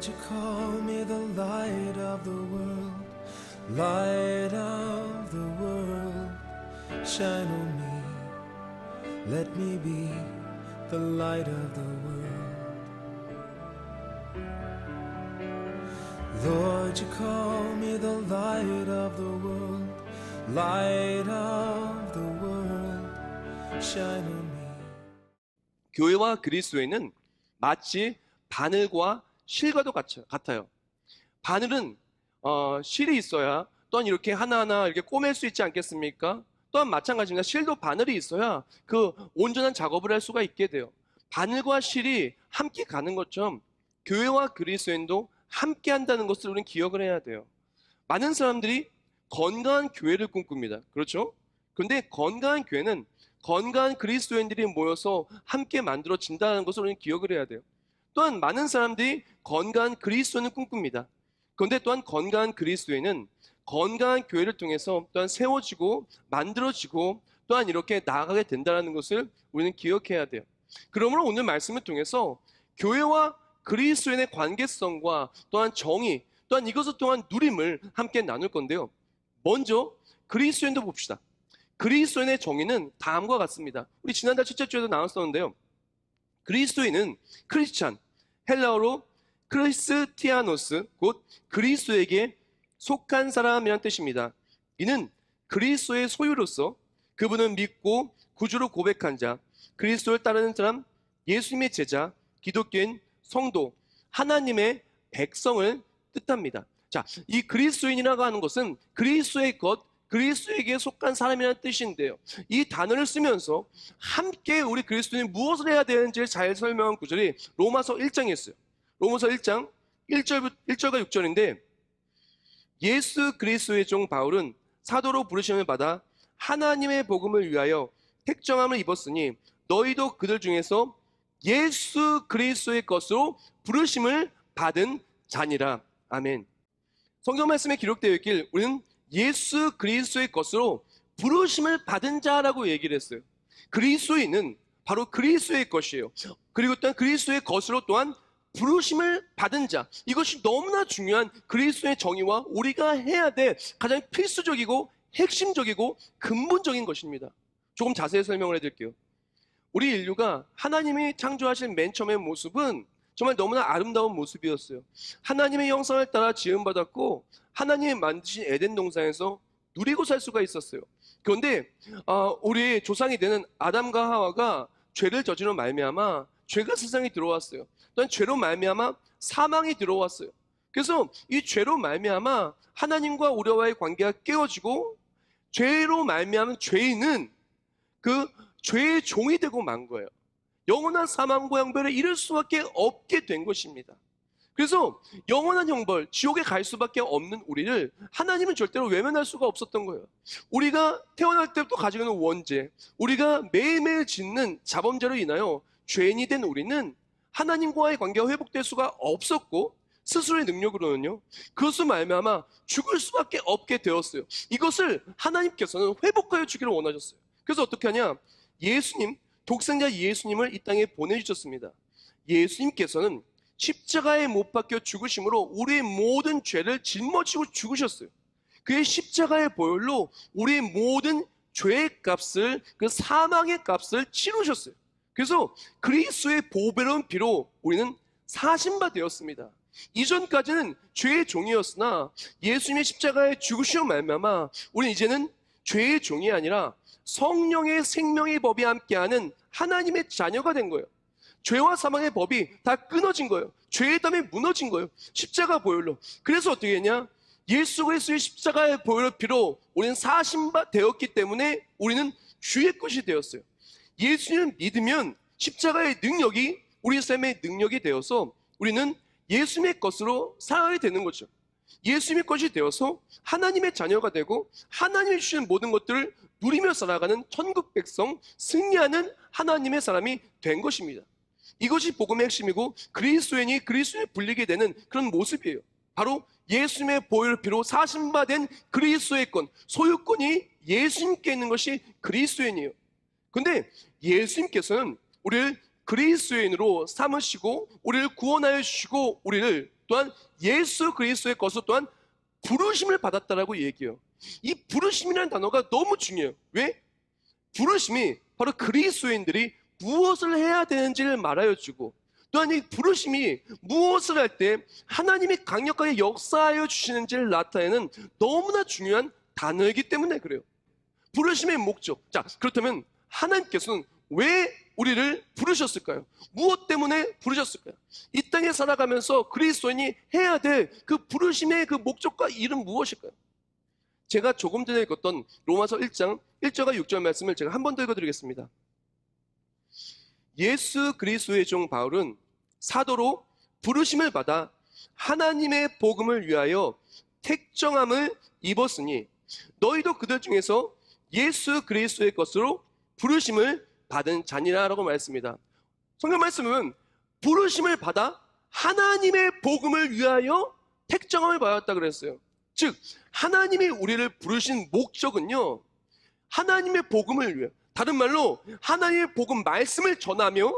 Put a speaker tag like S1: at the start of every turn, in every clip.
S1: Lord, you call me the light of the world, light of the world, shine on me, let me be the light of the world. Lord, you call me the light of the world, light of the world, shine on me.
S2: 교회와 그리스도인은 마치 바늘과 실과도 같아요. 바늘은 실이 있어야 또한 이렇게 하나하나 이렇게 꼬맬 수 있지 않겠습니까? 또한 마찬가지입니다. 실도 바늘이 있어야 그 온전한 작업을 할 수가 있게 돼요. 바늘과 실이 함께 가는 것처럼 교회와 그리스도인도 함께 한다는 것을 우리는 기억을 해야 돼요. 많은 사람들이 건강한 교회를 꿈꿉니다. 그렇죠? 그런데 건강한 교회는 건강한 그리스도인들이 모여서 함께 만들어진다는 것을 우리는 기억을 해야 돼요. 또한 많은 사람들이 건강한 그리스도인을 꿈꿉니다. 그런데 또한 건강한 그리스도인은 건강한 교회를 통해서 또한 세워지고 만들어지고 또한 이렇게 나아가게 된다는 것을 우리는 기억해야 돼요. 그러므로 오늘 말씀을 통해서 교회와 그리스도인의 관계성과 또한 정의, 또한 이것을 통한 누림을 함께 나눌 건데요. 먼저 그리스도인도 봅시다. 그리스도인의 정의는 다음과 같습니다. 우리 지난달 첫째 주에도 나눴었는데요. 그리스도인은 크리스찬, 헬라어로 크리스티아노스, 곧 그리스도에게 속한 사람이란 뜻입니다. 이는 그리스도의 소유로서 그분은 믿고 구주로 고백한 자, 그리스도를 따르는 사람, 예수님의 제자, 기독교인, 성도, 하나님의 백성을 뜻합니다. 자, 이 그리스도인이라고 하는 것은 그리스도의 것, 그리스도에게 속한 사람이라는 뜻인데요. 이 단어를 쓰면서 함께 우리 그리스도인이 무엇을 해야 되는지를 잘 설명한 구절이 로마서 1장에 있어요. 로마서 1장 1절과 6절인데 예수 그리스도의 종 바울은 사도로 부르심을 받아 하나님의 복음을 위하여 택정함을 입었으니 너희도 그들 중에서 예수 그리스도의 것으로 부르심을 받은 자니라. 아멘. 성경 말씀에 기록되어 있길 우리는 예수 그리스도의 것으로 부르심을 받은 자라고 얘기를 했어요. 그리스도인은 바로 그리스도의 것이에요. 그리고 또한 그리스도의 것으로 또한 부르심을 받은 자. 이것이 너무나 중요한 그리스도의 정의와 우리가 해야 될 가장 필수적이고 핵심적이고 근본적인 것입니다. 조금 자세히 설명을 해드릴게요. 우리 인류가 하나님이 창조하신 맨 처음의 모습은 정말 너무나 아름다운 모습이었어요. 하나님의 형상을 따라 지음받았고 하나님이 만드신 에덴 동산에서 누리고 살 수가 있었어요. 그런데 우리 조상이 되는 아담과 하와가 죄를 저지른 말미암아 죄가 세상에 들어왔어요. 또한 죄로 말미암아 사망이 들어왔어요. 그래서 이 죄로 말미암아 하나님과 우리와의 관계가 깨어지고 죄로 말미암은 죄인은 그 죄의 종이 되고 만 거예요. 영원한 사망과 형벌에 이를 수밖에 없게 된 것입니다. 그래서 영원한 형벌, 지옥에 갈 수밖에 없는 우리를 하나님은 절대로 외면할 수가 없었던 거예요. 우리가 태어날 때부터 가지고 있는 원죄, 우리가 매일매일 짓는 자범죄로 인하여 죄인이 된 우리는 하나님과의 관계가 회복될 수가 없었고 스스로의 능력으로는요, 그것을 말미암아 죽을 수밖에 없게 되었어요. 이것을 하나님께서는 회복하여 주기를 원하셨어요. 그래서 어떻게 하냐? 예수님, 독생자 예수님을 이 땅에 보내주셨습니다. 예수님께서는 십자가에 못 박혀 죽으심으로 우리의 모든 죄를 짊어지고 죽으셨어요. 그의 십자가의 보혈로 우리의 모든 죄의 값을, 그 사망의 값을 치르셨어요. 그래서 그리스도의 보배로운 피로 우리는 사신바 되었습니다. 이전까지는 죄의 종이었으나 예수님의 십자가에 죽으시어 말미암아 우리는 이제는 죄의 종이 아니라 성령의 생명의 법이 함께하는 하나님의 자녀가 된 거예요. 죄와 사망의 법이 다 끊어진 거예요. 죄의 담이 무너진 거예요. 십자가 보혈로. 그래서 어떻게 했냐? 예수 그리스도의 십자가의 보혈의 피로 우리는 사신바 되었기 때문에 우리는 주의 것이 되었어요. 예수님을 믿으면 십자가의 능력이 우리 삶의 능력이 되어서 우리는 예수님의 것으로 살아야 되는 거죠. 예수님의 것이 되어서 하나님의 자녀가 되고 하나님이 주신 모든 것들을 누리며 살아가는 천국 백성, 승리하는 하나님의 사람이 된 것입니다. 이것이 복음의 핵심이고 그리스도인이 그리스도에 불리게 되는 그런 모습이에요. 바로 예수님의 보혈 피로 사신바된 그리스도의 권, 소유권이 예수님께 있는 것이 그리스도인이에요. 그런데 예수님께서는 우리를 그리스도인으로 삼으시고 우리를 구원하여 주시고 우리를 또한 예수 그리스도의 것으로 또한 부르심을 받았다라고 얘기해요. 이 부르심이라는 단어가 너무 중요해요. 왜? 부르심이 바로 그리스도인들이 무엇을 해야 되는지를 말하여 주고, 또한 이 부르심이 무엇을 할 때 하나님이 강력하게 역사하여 주시는지를 나타내는 너무나 중요한 단어이기 때문에 그래요. 부르심의 목적. 자, 그렇다면 하나님께서는 왜 우리를 부르셨을까요? 무엇 때문에 부르셨을까요? 이 땅에 살아가면서 그리스도인이 해야 될 그 부르심의 그 목적과 일은 무엇일까요? 제가 조금 전에 읽었던 로마서 1장 1절과 6절 말씀을 제가 한 번 더 읽어드리겠습니다. 예수 그리스도의 종 바울은 사도로 부르심을 받아 하나님의 복음을 위하여 택정함을 입었으니 너희도 그들 중에서 예수 그리스도의 것으로 부르심을 받은 자니라라고 말했습니다. 성경 말씀은 부르심을 받아 하나님의 복음을 위하여 택정함을 받았다 그랬어요. 즉 하나님이 우리를 부르신 목적은요, 하나님의 복음을 위해, 다른 말로 하나님의 복음 말씀을 전하며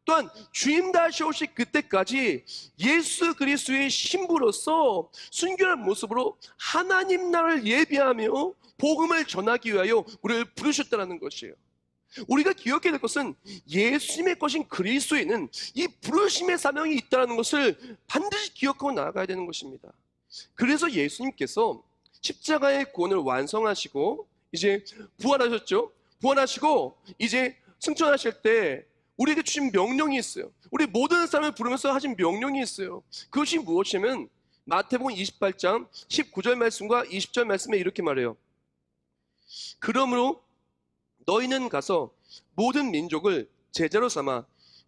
S2: 또한 주님 다시 오실 그때까지 예수 그리스도의 신부로서 순결한 모습으로 하나님 나라를 예비하며 복음을 전하기 위하여 우리를 부르셨다는 것이에요. 우리가 기억해야 될 것은 예수님의 것인 그리스도에는 이 부르심의 사명이 있다는 것을 반드시 기억하고 나아가야 되는 것입니다. 그래서 예수님께서 십자가의 구원을 완성하시고 이제 부활하셨죠. 부활하시고 이제 승천하실 때 우리에게 주신 명령이 있어요. 우리 모든 사람을 부르면서 하신 명령이 있어요. 그것이 무엇이냐면 마태복음 28장 19절 말씀과 20절 말씀에 이렇게 말해요. 그러므로 너희는 가서 모든 민족을 제자로 삼아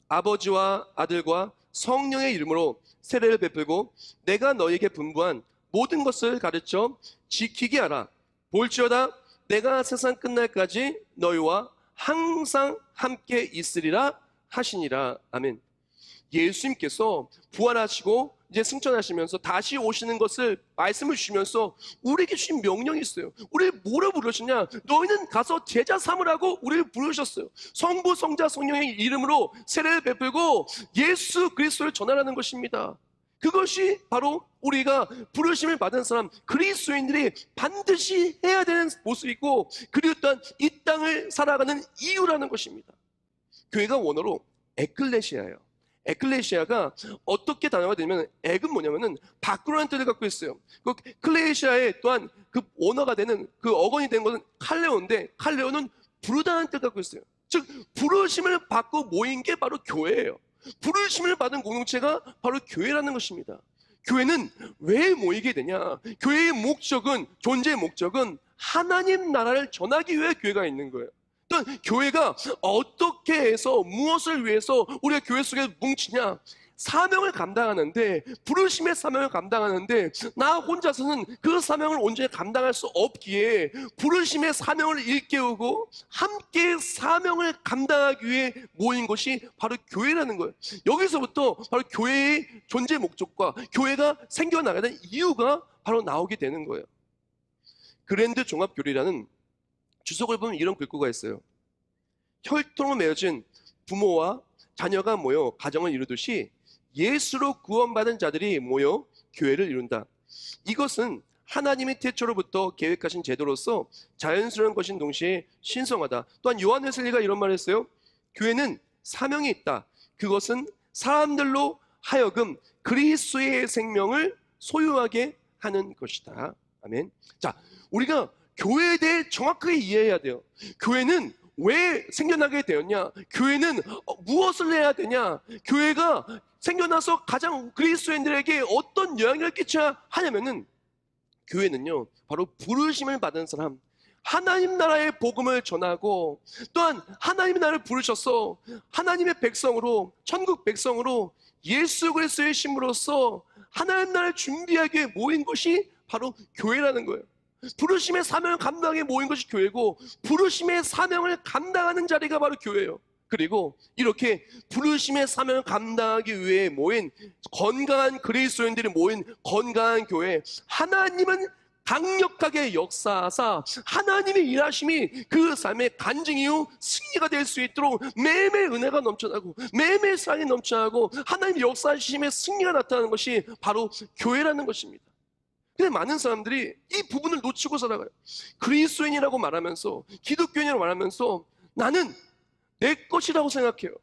S2: 아버지와 아들과 성령의 이름으로 세례를 베풀고 내가 너희에게 분부한 모든 것을 가르쳐 지키게 하라. 볼지어다 내가 세상 끝날까지 너희와 항상 함께 있으리라 하시니라. 아멘. 예수님께서 부활하시고 이제 승천하시면서 다시 오시는 것을 말씀을 주시면서 우리에게 주신 명령이 있어요. 우리를 뭐로 부르셨냐? 너희는 가서 제자 삼으라고 우리를 부르셨어요. 성부, 성자, 성령의 이름으로 세례를 베풀고 예수 그리스도를 전하라는 것입니다. 그것이 바로 우리가 부르심을 받은 사람 그리스도인들이 반드시 해야 되는 모습이고, 그리고 또한 이 땅을 살아가는 이유라는 것입니다. 교회가 원어로 에클레시아예요. 에클레시아가 어떻게 단어가 되냐면, 액은 뭐냐면은 밖으로라는 뜻을 갖고 있어요. 그 클레시아의 또한 그 원어가 되는 그 어건이 된 것은 칼레오인데, 칼레오는 부르다는 뜻을 갖고 있어요. 즉 부르심을 받고 모인 게 바로 교회예요. 부르심을 받은 공동체가 바로 교회라는 것입니다. 교회는 왜 모이게 되냐? 교회의 목적은, 존재의 목적은 하나님 나라를 전하기 위해 교회가 있는 거예요. 또 교회가 어떻게 해서 무엇을 위해서 우리가 교회 속에 뭉치냐? 사명을 감당하는데, 부르심의 사명을 감당하는데 나 혼자서는 그 사명을 온전히 감당할 수 없기에 부르심의 사명을 일깨우고 함께 사명을 감당하기 위해 모인 것이 바로 교회라는 거예요. 여기서부터 바로 교회의 존재 목적과 교회가 생겨나가는 이유가 바로 나오게 되는 거예요. 그랜드 종합교리라는 주석을 보면 이런 글귀가 있어요. 혈통으로 맺어진 부모와 자녀가 모여 가정을 이루듯이 예수로 구원받은 자들이 모여 교회를 이룬다. 이것은 하나님이 태초로부터 계획하신 제도로서 자연스러운 것인 동시에 신성하다. 또한 요한 웨슬리가 이런 말을 했어요. 교회는 사명이 있다. 그것은 사람들로 하여금 그리스도의 생명을 소유하게 하는 것이다. 아멘. 자, 우리가 교회에 대해 정확하게 이해해야 돼요. 교회는 왜 생겨나게 되었냐? 교회는 무엇을 해야 되냐? 교회가 생겨나서 가장 그리스도인들에게 어떤 영향을 끼쳐야 하냐면은, 교회는요 바로 부르심을 받은 사람, 하나님 나라의 복음을 전하고 또한 하나님 나라를 부르셔서 하나님의 백성으로, 천국 백성으로 예수 그리스도의 신부로서 하나님 나라를 준비하기 위해 모인 것이 바로 교회라는 거예요. 부르심의 사명을 감당하게 모인 것이 교회고, 부르심의 사명을 감당하는 자리가 바로 교회예요. 그리고 이렇게 부르심의 사명을 감당하기 위해 모인 건강한 그리스도인들이 모인 건강한 교회, 하나님은 강력하게 역사하사 하나님의 일하심이 그 삶의 간증이요 승리가 될 수 있도록 매일매일 은혜가 넘쳐나고 매일매일 사랑이 넘쳐나고 하나님의 역사하심의 승리가 나타나는 것이 바로 교회라는 것입니다. 근데 많은 사람들이 이 부분을 놓치고 살아가요. 그리스도인이라고 말하면서, 기독교인이라고 말하면서 나는 내 것이라고 생각해요.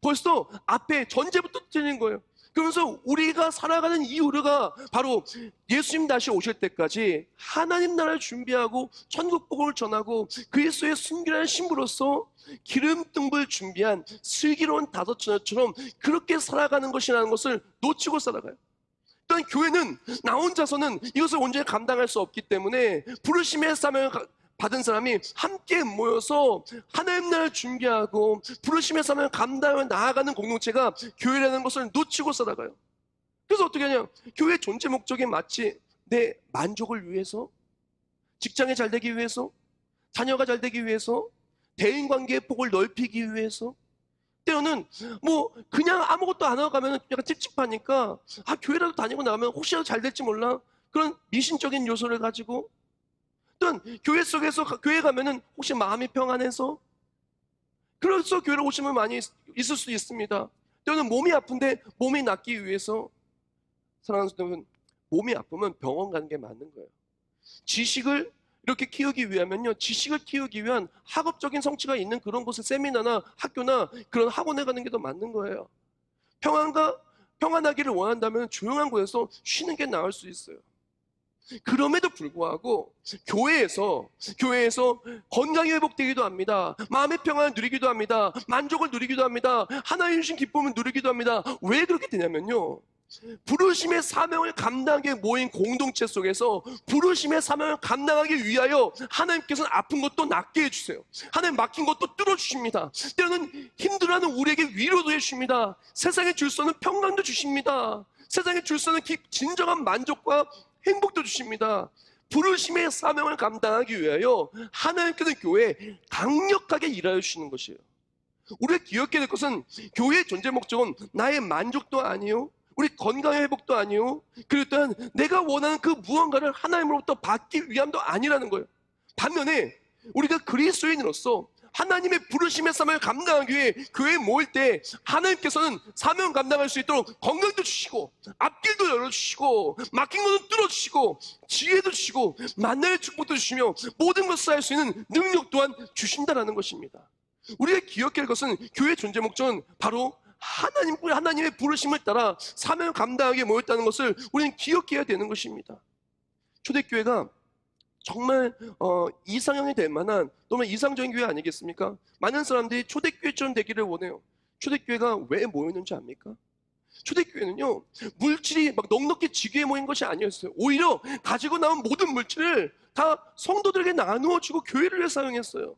S2: 벌써 앞에 전제부터 틀린 거예요. 그러면서 우리가 살아가는 이유가 바로 예수님 다시 오실 때까지 하나님 나라를 준비하고 천국 복음을 전하고 그리스도의 순결한 신부로서 기름등불 준비한 슬기로운 다섯처녀처럼 그렇게 살아가는 것이라는 것을 놓치고 살아가요. 또한 교회는 나 혼자서는 이것을 온전히 감당할 수 없기 때문에 부르심의 사명을 받은 사람이 함께 모여서 하나님 나라를 준비하고 부르심의 사명을 감당하며 나아가는 공동체가 교회라는 것을 놓치고 살아가요. 그래서 어떻게 하냐? 교회의 존재 목적이 마치 내 만족을 위해서, 직장이 잘 되기 위해서, 자녀가 잘 되기 위해서, 대인관계의 폭을 넓히기 위해서, 때로는 뭐 그냥 아무것도 안 하고 가면 약간 찝찝하니까 교회라도 다니고 나가면 혹시라도 잘 될지 몰라, 그런 미신적인 요소를 가지고, 또는 교회 속에서 교회 가면은 혹시 마음이 평안해서, 그래서 교회를 오시면 많이 있을 수 있습니다. 때로는 몸이 아픈데 몸이 낫기 위해서. 사랑하는 여러분, 몸이 아프면 병원 가는 게 맞는 거예요. 지식을 이렇게 키우기 위하면요, 지식을 키우기 위한 학업적인 성취가 있는 그런 곳에 세미나나 학교나 그런 학원에 가는 게 더 맞는 거예요. 평안하기를 원한다면 조용한 곳에서 쉬는 게 나을 수 있어요. 그럼에도 불구하고 교회에서 건강이 회복되기도 합니다. 마음의 평안을 누리기도 합니다. 만족을 누리기도 합니다. 하나님 주신 기쁨을 누리기도 합니다. 왜 그렇게 되냐면요, 부르심의 사명을 감당하기 모인 공동체 속에서 부르심의 사명을 감당하기 위하여 하나님께서는 아픈 것도 낫게 해주세요. 하나님 막힌 것도 뚫어주십니다. 때로는 힘들어하는 우리에게 위로도 해주십니다. 세상에 줄 수 없는 평강도 주십니다. 세상에 줄 수 없는 진정한 만족과 행복도 주십니다. 부르심의 사명을 감당하기 위하여 하나님께서는 교회에 강력하게 일하여 주시는 것이에요. 우리가 기억해야 될 것은 교회의 존재 목적은 나의 만족도 아니요, 우리 건강의 회복도 아니요, 그리고 또한 내가 원하는 그 무언가를 하나님으로부터 받기 위함도 아니라는 거예요. 반면에 우리가 그리스도인으로서 하나님의 부르심의 사명을 감당하기 위해 교회에 모일 때 하나님께서는 사명을 감당할 수 있도록 건강도 주시고 앞길도 열어주시고 막힌 것도 뚫어주시고 지혜도 주시고 만나의 축복도 주시며 모든 것을 할 수 있는 능력 또한 주신다는 것입니다. 우리가 기억해야 할 것은 교회의 존재 목적은 바로 하나님의 부르심을 따라 사명을 감당하게 모였다는 것을 우리는 기억해야 되는 것입니다. 초대교회가 정말 이상형이 될 만한 너무 이상적인 교회 아니겠습니까? 많은 사람들이 초대교회처럼 되기를 원해요. 초대교회가 왜 모였는지 압니까? 초대교회는요, 물질이 막 넉넉히 지교에 모인 것이 아니었어요. 오히려 가지고 나온 모든 물질을 다 성도들에게 나누어 주고 교회를 위해 사용했어요.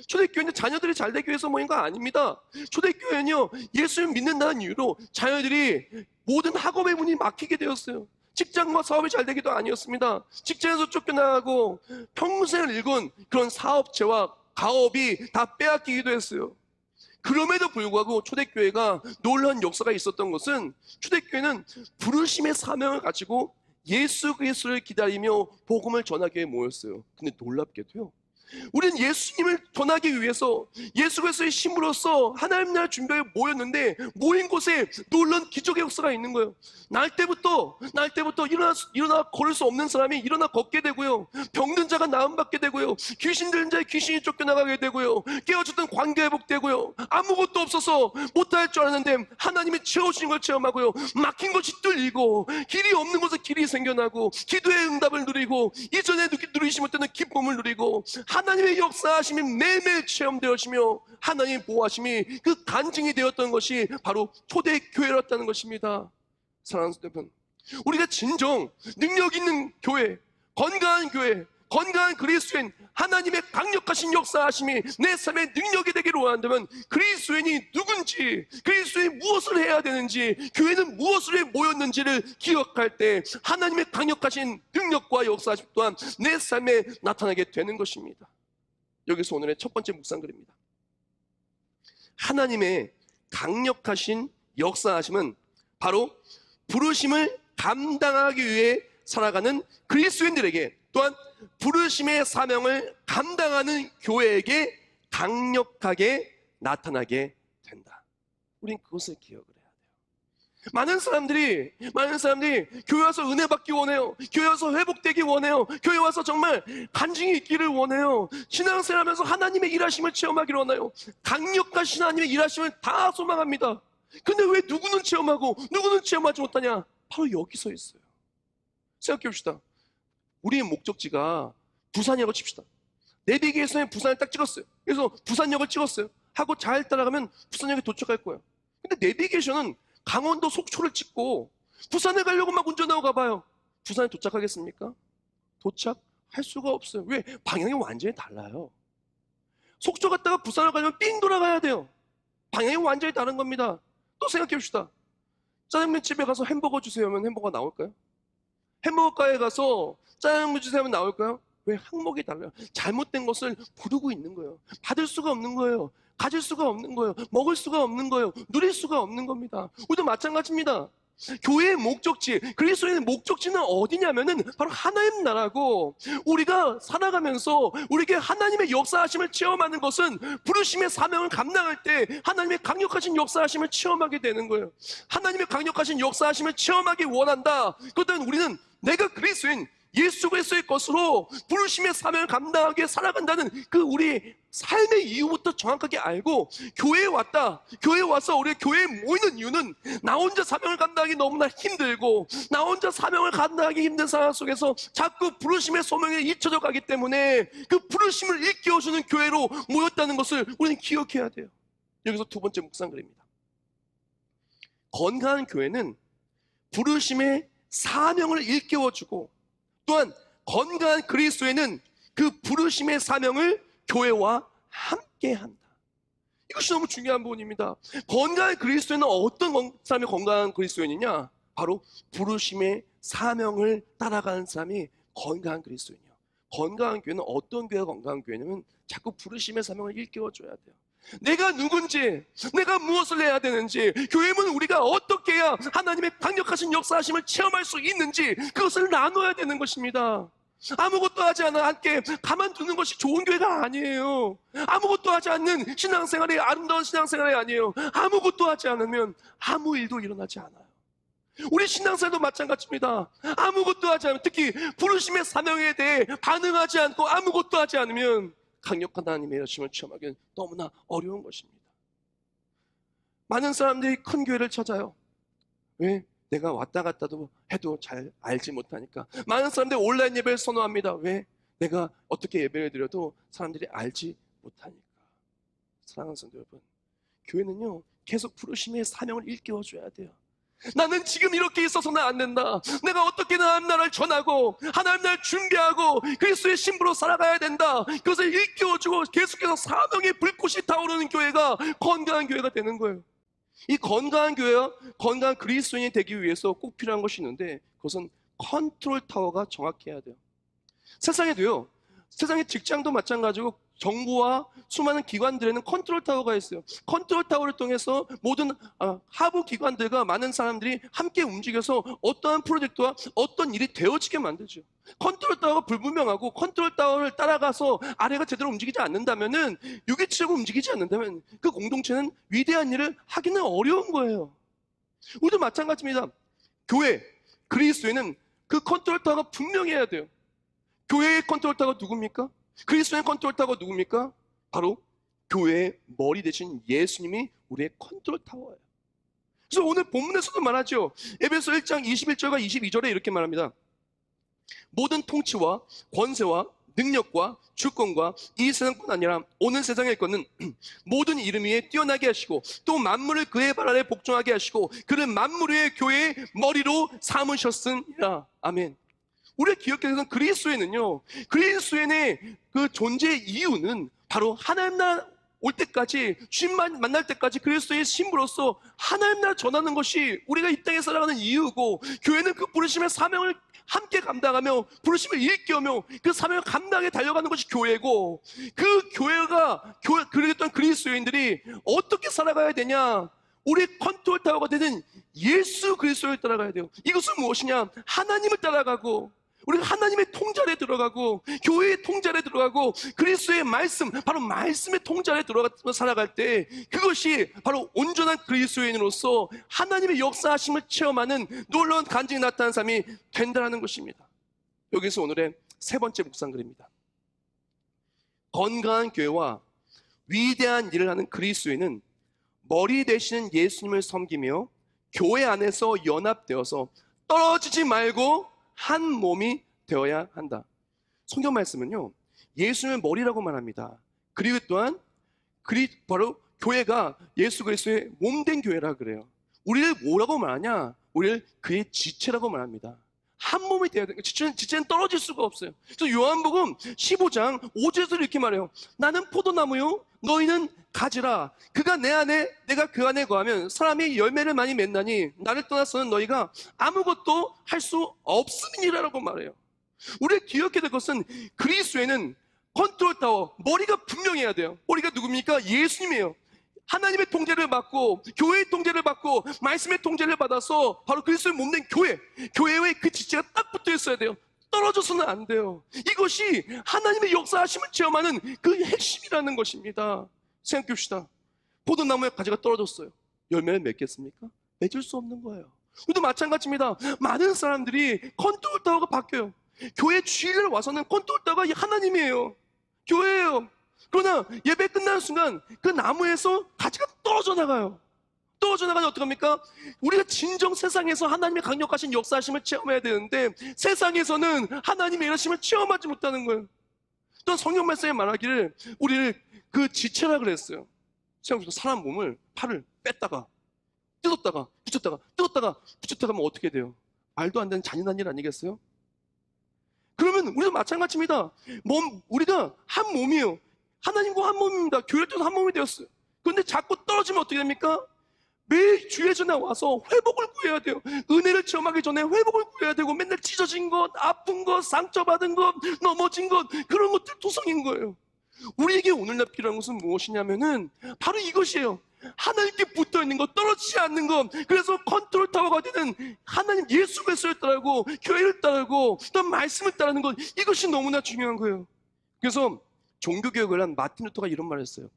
S2: 초대교회는 자녀들이 잘 되기 위해서 모인 거 아닙니다. 초대교회는요, 예수를 믿는다는 이유로 자녀들이 모든 학업의 문이 막히게 되었어요. 직장과 사업이 잘 되기도 아니었습니다. 직장에서 쫓겨나가고 평생을 일군 그런 사업체와 가업이 다 빼앗기기도 했어요. 그럼에도 불구하고 초대교회가 놀라운 역사가 있었던 것은, 초대교회는 부르심의 사명을 가지고 예수 그리스도를 기다리며 복음을 전하기 위해 모였어요. 근데 놀랍게도요, 우리는 예수님을 전하기 위해서 예수 그리스도의 신부로서 하나님 나라 준비하여 모였는데, 모인 곳에 놀라운 기적의 역사가 있는 거예요. 날 때부터 일어나 걸을 수 없는 사람이 일어나 걷게 되고요, 병든 자가 나음 받게 되고요, 귀신 들린 자의 귀신이 쫓겨나가게 되고요, 깨어졌던 관계 회복되고요, 아무것도 없어서 못할 줄 알았는데 하나님이 채워주신 걸 체험하고요, 막힌 것이 뚫리고 길이 없는 곳에 길이 생겨나고 기도의 응답을 누리고 이전에 누리지 못했던 기쁨을 누리고 하나님의 역사하심이 매일매일 체험되어지며 하나님의 보호하심이 그 간증이 되었던 것이 바로 초대교회였다는 것입니다. 사랑하는 여러분, 우리가 진정 능력 있는 교회, 건강한 교회, 건강한 그리스도인, 하나님의 강력하신 역사하심이 내 삶의 능력이 되기를 원한다면 그리스도인이 누군지, 그리스도인이 무엇을 해야 되는지, 교회는 무엇을 해 모였는지를 기억할 때 하나님의 강력하신 능력과 역사하심 또한 내 삶에 나타나게 되는 것입니다. 여기서 오늘의 첫 번째 묵상글입니다. 하나님의 강력하신 역사하심은 바로 부르심을 감당하기 위해 살아가는 그리스도인들에게, 또한 부르심의 사명을 감당하는 교회에게 강력하게 나타나게 된다. 우린 그것을 기억을 해야 돼요. 많은 사람들이 교회 와서 은혜 받기 원해요. 교회 와서 회복되기 원해요. 교회 와서 정말 간증이 있기를 원해요. 신앙생활하면서 하나님의 일하심을 체험하기를 원해요. 강력하신 하나님의 일하심을 다 소망합니다. 근데 왜 누구는 체험하고 누구는 체험하지 못하냐? 바로 여기서 있어요. 생각해 봅시다. 우리의 목적지가 부산이라고 칩시다. 내비게이션에 부산을 딱 찍었어요. 그래서 부산역을 찍었어요. 하고 잘 따라가면 부산역에 도착할 거예요. 근데 내비게이션은 강원도 속초를 찍고 부산에 가려고 막 운전하고 가봐요. 부산에 도착하겠습니까? 도착할 수가 없어요. 왜? 방향이 완전히 달라요. 속초 갔다가 부산을 가려면 삥 돌아가야 돼요. 방향이 완전히 다른 겁니다. 또 생각해 봅시다. 짜장면 집에 가서 햄버거 주세요 하면 햄버거가 나올까요? 햄버거가에 가서 짜장면 주세요 하면 나올까요? 왜? 항목이 달라요. 잘못된 것을 부르고 있는 거예요. 받을 수가 없는 거예요. 가질 수가 없는 거예요. 먹을 수가 없는 거예요. 누릴 수가 없는 겁니다. 우리도 마찬가지입니다. 교회의 목적지, 그리스도인의 목적지는 어디냐면은 바로 하나님 나라고, 우리가 살아가면서 우리에게 하나님의 역사하심을 체험하는 것은 부르심의 사명을 감당할 때 하나님의 강력하신 역사하심을 체험하게 되는 거예요. 하나님의 강력하신 역사하심을 체험하기 원한다. 그렇다면 우리는 내가 그리스도인 예수 그리스도의 것으로 부르심의 사명을 감당하게 살아간다는 그 우리 삶의 이유부터 정확하게 알고, 교회에 왔다, 교회에 와서 우리가 교회에 모이는 이유는 나 혼자 사명을 감당하기 너무나 힘들고 나 혼자 사명을 감당하기 힘든 상황 속에서 자꾸 부르심의 소명에 잊혀져 가기 때문에 그 부르심을 일깨워주는 교회로 모였다는 것을 우리는 기억해야 돼요. 여기서 두 번째 묵상글입니다. 건강한 교회는 부르심의 사명을 일깨워주고, 또한 건강한 그리스도에는 그 부르심의 사명을 교회와 함께한다. 이것이 너무 중요한 부분입니다. 건강한 그리스도인은 어떤 사람이 건강한 그리스도인이냐? 바로 부르심의 사명을 따라가는 사람이 건강한 그리스도인이에요. 건강한 교회는 어떤 교회가 건강한 교회냐면 자꾸 부르심의 사명을 일깨워줘야 돼요. 내가 누군지, 내가 무엇을 해야 되는지, 교회는 우리가 어떻게 해야 하나님의 강력하신 역사하심을 체험할 수 있는지 그것을 나눠야 되는 것입니다. 아무것도 하지 않아 함께 가만두는 것이 좋은 교회가 아니에요. 아무것도 하지 않는 신앙생활이 아름다운 신앙생활이 아니에요. 아무것도 하지 않으면 아무 일도 일어나지 않아요. 우리 신앙생활도 마찬가지입니다. 아무것도 하지 않으면, 특히 부르심의 사명에 대해 반응하지 않고 아무것도 하지 않으면 강력한 하나님의 열심을 체험하기는 너무나 어려운 것입니다. 많은 사람들이 큰 교회를 찾아요. 왜? 내가 왔다 갔다도 해도 잘 알지 못하니까. 많은 사람들이 온라인 예배를 선호합니다. 왜? 내가 어떻게 예배를 드려도 사람들이 알지 못하니까. 사랑하는 성도 여러분, 교회는요 계속 부르심의 사명을 일깨워줘야 돼요. 나는 지금 이렇게 있어서는 안 된다. 내가 어떻게든 하나님 나라를 전하고 하나님 나라를 준비하고 그리스도의 신부로 살아가야 된다. 그것을 일깨워주고 계속해서 사명의 불꽃이 타오르는 교회가 건강한 교회가 되는 거예요. 이 건강한 교회와 건강한 그리스도인이 되기 위해서 꼭 필요한 것이 있는데, 그것은 컨트롤 타워가 정확해야 돼요. 세상에도요, 세상의 직장도 마찬가지고 정부와 수많은 기관들에는 컨트롤 타워가 있어요. 컨트롤 타워를 통해서 모든 하부 기관들과 많은 사람들이 함께 움직여서 어떠한 프로젝트와 어떤 일이 되어지게 만들죠. 컨트롤 타워가 불분명하고 컨트롤 타워를 따라가서 아래가 제대로 움직이지 않는다면은, 유기체적으로 움직이지 않는다면 그 공동체는 위대한 일을 하기는 어려운 거예요. 우리도 마찬가지입니다. 교회, 그리스도에는 그 컨트롤 타워가 분명해야 돼요. 교회의 컨트롤 타워가 누굽니까? 그리스도의 컨트롤 타워가 누굽니까? 바로 교회의 머리 대신 예수님이 우리의 컨트롤 타워예요. 그래서 오늘 본문에서도 말하죠. 에베소 1장 21절과 22절에 이렇게 말합니다. 모든 통치와 권세와 능력과 주권과 이 세상뿐 아니라 오는 세상의 것은 모든 이름 위에 뛰어나게 하시고 또 만물을 그의 발 아래 복종하게 하시고 그를 만물 위의 교회의 머리로 삼으셨으니라. 아멘. 우리가 기억해야 되는 그리스도인은요, 그리스도인의 그 존재의 이유는 바로 하나님 나라 올 때까지, 주님 만날 때까지 그리스도의 신부로서 하나님 나라 전하는 것이 우리가 이 땅에 살아가는 이유고, 교회는 그 부르심의 사명을 함께 감당하며 부르심을 일깨우며 그 사명을 감당해 달려가는 것이 교회고, 그 교회가 그랬던 그리스도인들이 어떻게 살아가야 되냐? 우리의 컨트롤 타워가 되는 예수 그리스도를 따라가야 돼요. 이것은 무엇이냐? 하나님을 따라가고 우리가 하나님의 통제에 들어가고 교회의 통제에 들어가고 그리스도의 말씀, 바로 말씀의 통제에 들어가서 살아갈 때 그것이 바로 온전한 그리스도인으로서 하나님의 역사하심을 체험하는 놀라운 간증이 나타나는 삶이 된다는 것입니다. 여기서 오늘의 세 번째 묵상글입니다. 건강한 교회와 위대한 일을 하는 그리스도인은 머리 되시는 예수님을 섬기며 교회 안에서 연합되어서 떨어지지 말고 한 몸이 되어야 한다. 성경 말씀은요, 예수님의 머리라고 말합니다. 그리고 또한 바로 교회가 예수 그리스도의 몸된 교회라 그래요. 우리를 뭐라고 말하냐? 우리를 그의 지체라고 말합니다. 한 몸이 되어야 돼요. 지체는 떨어질 수가 없어요. 그래서 요한복음 15장 5절에서 이렇게 말해요. 나는 포도나무요, 너희는 가지라. 그가 내 안에, 내가 그 안에 거하면 사람이 열매를 많이 맺나니 나를 떠나서는 너희가 아무것도 할 수 없음이니라라고 말해요. 우리가 기억해야 될 것은 그리스도에는 컨트롤 타워, 머리가 분명해야 돼요. 머리가 누굽니까? 예수님이에요. 하나님의 통제를 받고 교회의 통제를 받고 말씀의 통제를 받아서 바로 그리스도의 몸된 교회의 그 지체가 딱 붙어 있어야 돼요. 떨어져서는 안 돼요. 이것이 하나님의 역사하심을 체험하는 그 핵심이라는 것입니다. 생각해봅시다. 포도나무에 가지가 떨어졌어요. 열매를 맺겠습니까? 맺을 수 없는 거예요. 우리도 마찬가지입니다. 많은 사람들이 컨트롤 타워가 바뀌어요. 교회 주일날 와서는 컨트롤 타워가 하나님이에요. 교회예요. 그러나 예배 끝나는 순간 그 나무에서 가지가 떨어져 나가요. 떨어져 나가면 어떡합니까? 우리가 진정 세상에서 하나님의 강력하신 역사하심을 체험해야 되는데 세상에서는 하나님의 일하심을 체험하지 못하는 거예요. 또 성경 말씀에 말하기를 우리를 그 지체라 그랬어요. 생각해보세요. 사람 몸을, 팔을 뺐다가 뜯었다가 붙였다가 뜯었다가 붙였다가 하면 어떻게 돼요? 말도 안 되는 잔인한 일 아니겠어요? 그러면 우리도 마찬가지입니다. 우리가 한 몸이에요. 하나님과 한 몸입니다. 교회를 통해서 한 몸이 되었어요. 그런데 자꾸 떨어지면 어떻게 됩니까? 매일 주일 전에 와서 회복을 구해야 돼요. 은혜를 체험하기 전에 회복을 구해야 되고 맨날 찢어진 것, 아픈 것, 상처받은 것, 넘어진 것, 그런 것들 투성인 거예요. 우리에게 오늘날 필요한 것은 무엇이냐면은 바로 이것이에요. 하나님께 붙어있는 것, 떨어지지 않는 것. 그래서 컨트롤 타워가 되는 하나님 예수 그리스도를 따르고 교회를 따르고 또 말씀을 따르는 것, 이것이 너무나 중요한 거예요. 그래서 종교개혁을 한 마틴 루터가 이런 말을 했어요.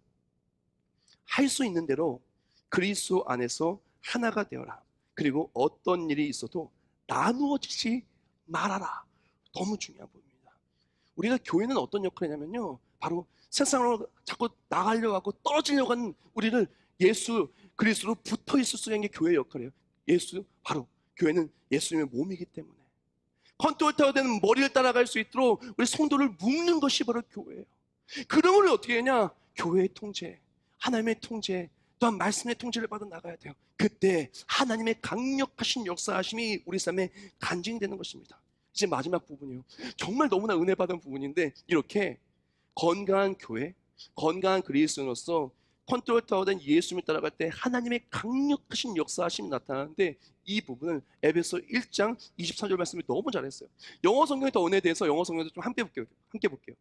S2: 할 수 있는 대로 그리스도 안에서 하나가 되어라. 그리고 어떤 일이 있어도 나누어지지 말아라. 너무 중요한 부분입니다. 우리가 교회는 어떤 역할이냐면요, 바로 세상으로 자꾸 나가려고 하고 떨어지려고 하는 우리를 예수 그리스도로 붙어 있을 수 있는 게 교회의 역할이에요. 바로 교회는 예수님의 몸이기 때문에 컨트롤 타워 되는 머리를 따라갈 수 있도록 우리 성도를 묶는 것이 바로 교회예요. 그러면 어떻게 하냐? 교회의 통제, 하나님의 통제, 또한 말씀의 통제를 받아 나가야 돼요. 그때 하나님의 강력하신 역사하심이 우리 삶에 간증되는 것입니다. 이제 마지막 부분이요. 정말 너무나 은혜 받은 부분인데, 이렇게 건강한 교회, 건강한 그리스도인으로서 컨트롤 타워 된 예수님을 따라갈 때 하나님의 강력하신 역사하심이 나타나는데, 이 부분을 에베소 1장 23절 말씀이 너무 잘했어요. 영어 성경의 더 은혜에 대해서 영어 성경도 좀 함께 볼게요.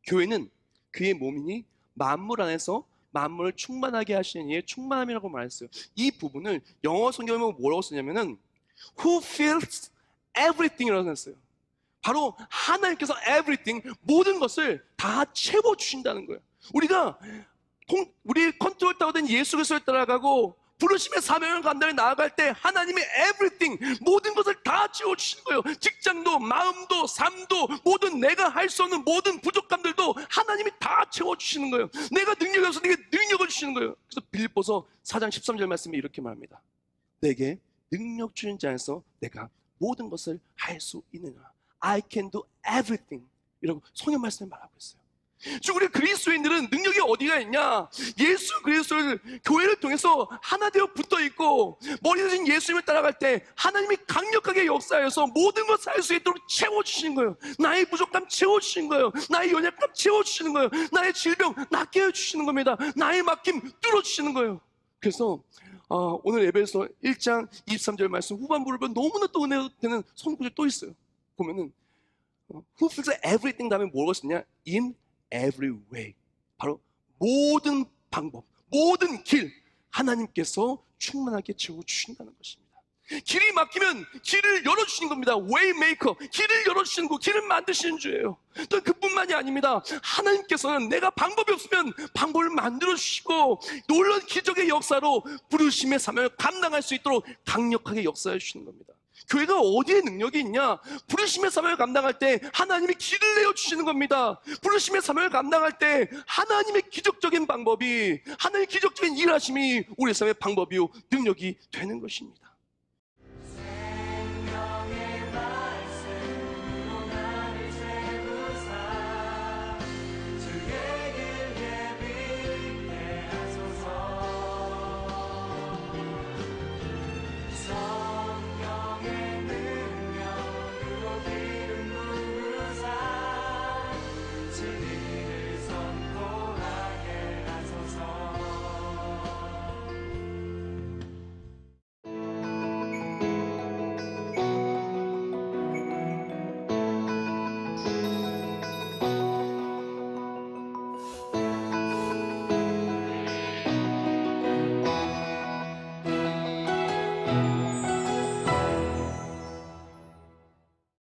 S2: 교회는 그의 몸이니 만물 안에서 만물을 충만하게 하시는 이의 충만함이라고 말했어요. 이 부분을 영어 성경에 뭐라고 쓰냐면은 Who fills everything이라고 했어요. 바로 하나님께서 everything, 모든 것을 다 채워주신다는 거예요. 우리 컨트롤 타워 된 예수 그리스도를 따라가고 부르심의 사명을 간단히 나아갈 때 하나님의 everything, 모든 것을 다 채워주시는 거예요. 직장도, 마음도, 삶도, 모든 내가 할 수 없는 모든 부족함들도 하나님이 다 채워주시는 거예요. 내가 능력이 없어서 내게 능력을 주시는 거예요. 그래서 빌립보서 4장 13절 말씀이 이렇게 말합니다. 내게 능력 주신 자에서 내가 모든 것을 할 수 있느냐. I can do everything. 이라고 성경 말씀을 말하고 있어요. 즉 우리 그리스도인들은 능력이 어디가 있냐? 예수 그리스도를 교회를 통해서 하나 되어 붙어 있고 머리 되신 예수님을 따라갈 때 하나님이 강력하게 역사하여서 모든 것을 할 수 있도록 채워주시는 거예요. 나의 부족함 채워주시는 거예요. 나의 연약함 채워주시는 거예요. 나의 질병 낫게 해주시는 겁니다. 나의 막힘 뚫어주시는 거예요. 그래서 오늘 에베소 1장 23절 말씀 후반부를 보면 너무나 또 은혜가 되는 성구절이 또 있어요. 보면은 Who fills everything 다음에 뭐라고 쓰냐? In every way. 바로 모든 방법, 모든 길, 하나님께서 충만하게 채워주신다는 것입니다. 길이 막히면 길을 열어주시는 겁니다. 웨이메이커, 길을 열어주시는 거, 길을 만드시는 주예요. 또 그뿐만이 아닙니다. 하나님께서는 내가 방법이 없으면 방법을 만들어주시고 놀라운 기적의 역사로 부르심의 사명을 감당할 수 있도록 강력하게 역사해 주시는 겁니다. 교회가 어디에 능력이 있냐? 부르심의 사명을 감당할 때 하나님이 길을 내어주시는 겁니다. 부르심의 사명을 감당할 때 하나님의 기적적인 방법이, 하나님의 기적적인 일하심이 우리 삶의 방법이요 능력이 되는 것입니다.